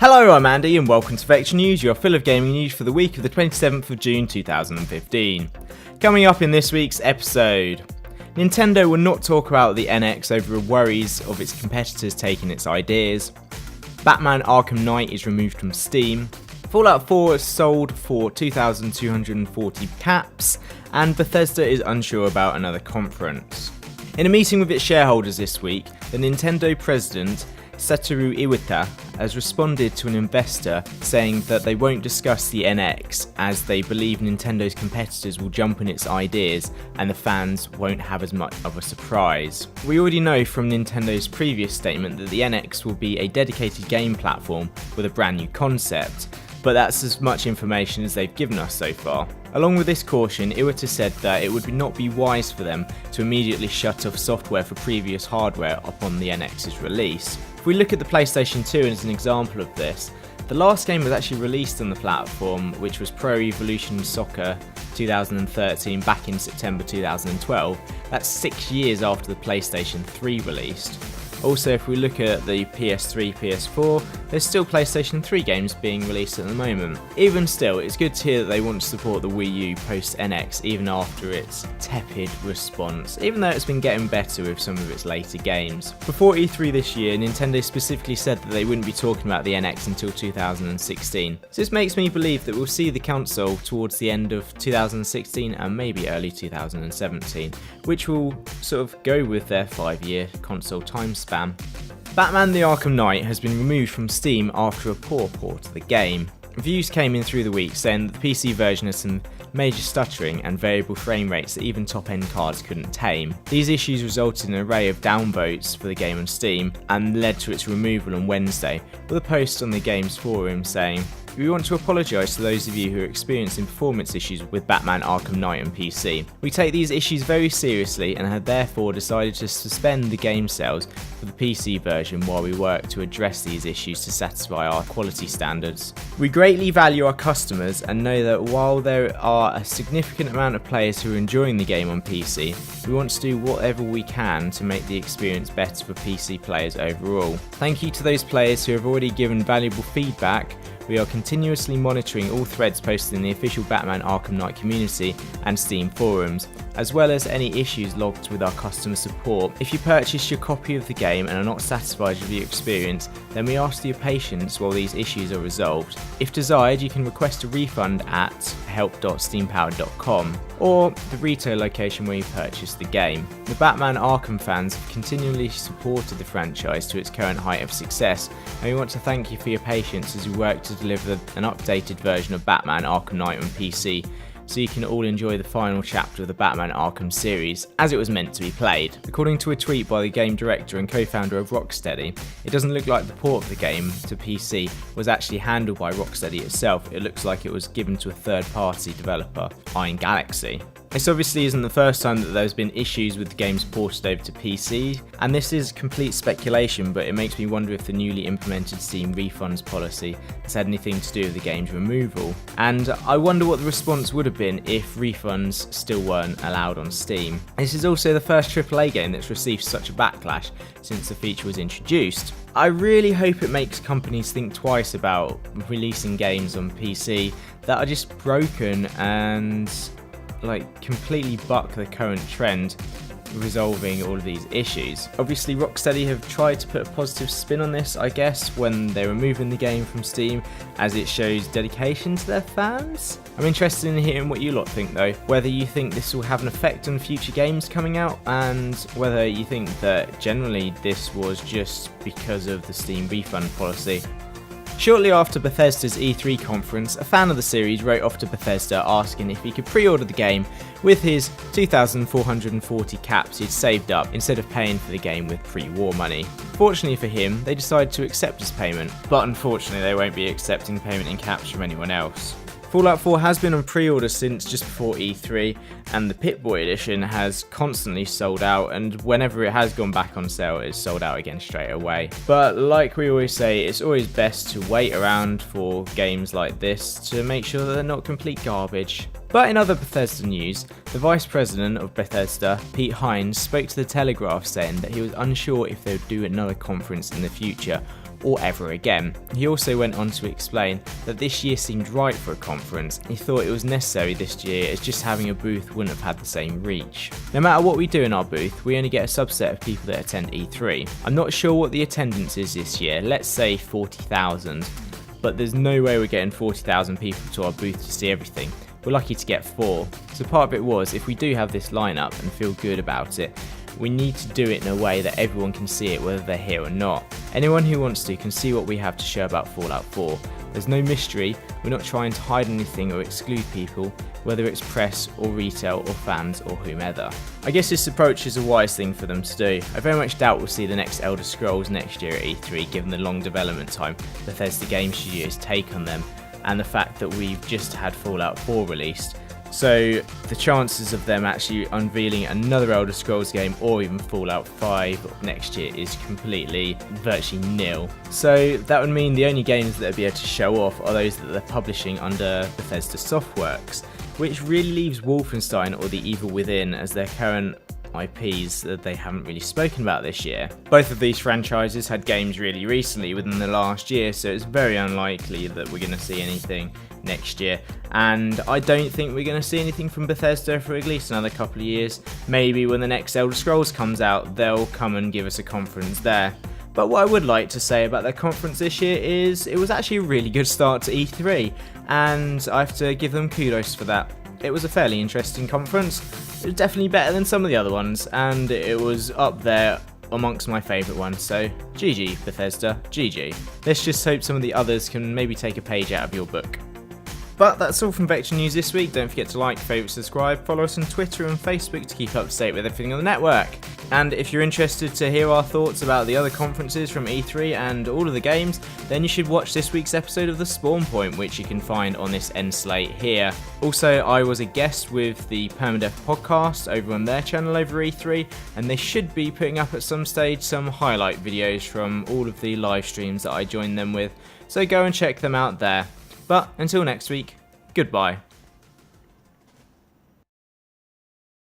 Hello, I'm Andy and welcome to Vectra News, your fill of gaming news for the week of the 27th of June 2015. Coming up in this week's episode, Nintendo will not talk about the NX over worries of its competitors taking its ideas, Batman Arkham Knight is removed from Steam, Fallout 4 is sold for 2,240 caps, and Bethesda is unsure about another conference. In a meeting with its shareholders this week, the Nintendo president Satoru Iwata has responded to an investor saying that they won't discuss the NX as they believe Nintendo's competitors will jump on its ideas and the fans won't have as much of a surprise. We already know from Nintendo's previous statement that the NX will be a dedicated game platform with a brand new concept, but that's as much information as they've given us so far. Along with this caution, Iwata said that it would not be wise for them to immediately shut off software for previous hardware upon the NX's release. If we look at the PlayStation 2 as an example of this, the last game was actually released on the platform, which was Pro Evolution Soccer 2013 back in September 2012. That's 6 years after the PlayStation 3 released. Also, if we look at the PS3, PS4, there's still PlayStation 3 games being released at the moment. Even still, it's good to hear that they want to support the Wii U post-NX even after its tepid response, even though it's been getting better with some of its later games. Before E3 this year, Nintendo specifically said that they wouldn't be talking about the NX until 2016. So this makes me believe that we'll see the console towards the end of 2016 and maybe early 2017, which will sort of go with their 5-year console time span. Batman the Arkham Knight has been removed from Steam after a poor port of the game. Reviews came in through the week saying that the PC version has some major stuttering and variable frame rates that even top-end cards couldn't tame. These issues resulted in an array of downvotes for the game on Steam and led to its removal on Wednesday, with a post on the game's forum saying, "We want to apologise to those of you who are experiencing performance issues with Batman Arkham Knight on PC. We take these issues very seriously and have therefore decided to suspend the game sales for the PC version while we work to address these issues to satisfy our quality standards. We greatly value our customers and know that while there are a significant amount of players who are enjoying the game on PC, we want to do whatever we can to make the experience better for PC players overall. Thank you to those players who have already given valuable feedback. We are continuously monitoring all threads posted in the official Batman Arkham Knight community and Steam forums, as well as any issues logged with our customer support. If you purchased your copy of the game and are not satisfied with your experience, then we ask for your patience while these issues are resolved. If desired, you can request a refund at help.steampowered.com or the retail location where you purchased the game. The Batman Arkham fans have continually supported the franchise to its current height of success, and we want to thank you for your patience as we work to deliver an updated version of Batman Arkham Knight on PC, so you can all enjoy the final chapter of the Batman Arkham series as it was meant to be played." According to a tweet by the game director and co-founder of Rocksteady, it doesn't look like the port of the game to PC was actually handled by Rocksteady itself. It looks like it was given to a third-party developer, Iron Galaxy. This obviously isn't the first time that there's been issues with the games ported over to PC, and this is complete speculation, but it makes me wonder if the newly implemented Steam refunds policy has had anything to do with the game's removal. And I wonder what the response would have been if refunds still weren't allowed on Steam. This is also the first AAA game that's received such a backlash since the feature was introduced. I really hope it makes companies think twice about releasing games on PC that are just broken and completely buck the current trend, resolving all of these issues. Obviously, Rocksteady have tried to put a positive spin on this, I guess, when they're removing the game from Steam, as it shows dedication to their fans. I'm interested in hearing what you lot think though, whether you think this will have an effect on future games coming out, and whether you think that generally this was just because of the Steam refund policy. Shortly after Bethesda's E3 conference, a fan of the series wrote off to Bethesda asking if he could pre-order the game with his 2,440 caps he'd saved up instead of paying for the game with pre-war money. Fortunately for him, they decided to accept his payment, but unfortunately they won't be accepting payment in caps from anyone else. Fallout 4 has been on pre-order since just before E3, and the Pip-Boy edition has constantly sold out, and whenever it has gone back on sale, it's sold out again straight away. But like we always say, it's always best to wait around for games like this to make sure that they're not complete garbage. But in other Bethesda news, the Vice President of Bethesda, Pete Hines, spoke to The Telegraph saying that he was unsure if they would do another conference in the future, or ever again. He also went on to explain that this year seemed right for a conference. He thought it was necessary this year as just having a booth wouldn't have had the same reach. No matter what we do in our booth, we only get a subset of people that attend E3. I'm not sure what the attendance is this year, let's say 40,000, but there's no way we're getting 40,000 people to our booth to see everything. We're lucky to get 4. So part of it was, if we do have this lineup and feel good about it, we need to do it in a way that everyone can see it whether they're here or not. Anyone who wants to can see what we have to show about Fallout 4. There's no mystery, we're not trying to hide anything or exclude people, whether it's press or retail or fans or whomever. I guess this approach is a wise thing for them to do. I very much doubt we'll see the next Elder Scrolls next year at E3 given the long development time Bethesda Game Studios take on them and the fact that we've just had Fallout 4 released. So the chances of them actually unveiling another Elder Scrolls game or even Fallout 5 next year is completely, virtually nil. So that would mean the only games that they'll be able to show off are those that they're publishing under Bethesda Softworks, which really leaves Wolfenstein or The Evil Within as their current IPs that they haven't really spoken about this year. Both of these franchises had games really recently within the last year, so it's very unlikely that we're going to see anything next year, and I don't think we're going to see anything from Bethesda for at least another couple of years. Maybe when the next Elder Scrolls comes out, they'll come and give us a conference there. But what I would like to say about their conference this year is it was actually a really good start to E3, and I have to give them kudos for that. It was a fairly interesting conference. It was definitely better than some of the other ones, and it was up there amongst my favourite ones, so GG Bethesda, GG. Let's just hope some of the others can maybe take a page out of your book. But that's all from Vectra News this week. Don't forget to like, favourite, subscribe, follow us on Twitter and Facebook to keep up to date with everything on the network. And if you're interested to hear our thoughts about the other conferences from E3 and all of the games, then you should watch this week's episode of The Spawn Point, which you can find on this end slate here. Also, I was a guest with the Permadeath podcast over on their channel over E3, and they should be putting up at some stage some highlight videos from all of the live streams that I joined them with, so go and check them out there. But until next week, goodbye.